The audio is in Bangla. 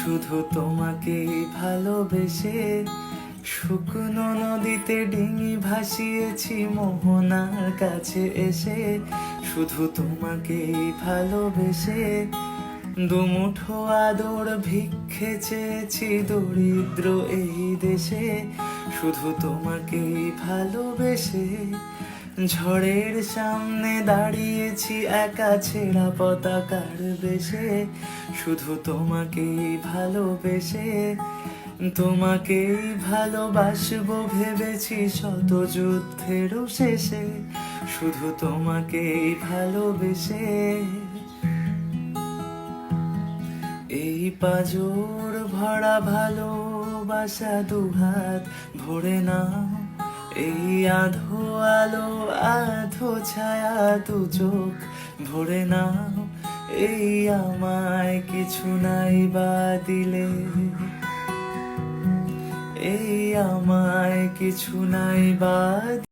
শুধু তোমাকেই ভালোবেসে শুকনো নদীতে ডিঙি ভাসিয়েছি মোহনার কাছে এসে। শুধু তোমাকেই ভালোবেসে দুমুঠো আদর ভিক্ষে চেয়েছি দরিদ্র এই দেশে। শুধু তোমাকেই ভালোবেসে ঝড়ের সামনে দাঁড়িয়েছি একা ছেঁড়া পতাকার বেশে। শুধু তোমাকেই ভালোবেসে তোমাকেই ভালোবাসবো ভেবেছি শত যুদ্ধেরও শেষে। শুধু তোমাকেই ভালোবেসে এই পাঁজর ভরা ভালোবাসা দুহাত ভরে নাও। এই আধো আলো আধো ছায়া দু চোখ ভরে নাও। এই আমায় কিছু নাই বা দিলে, এই আমায় কিছু নাই বা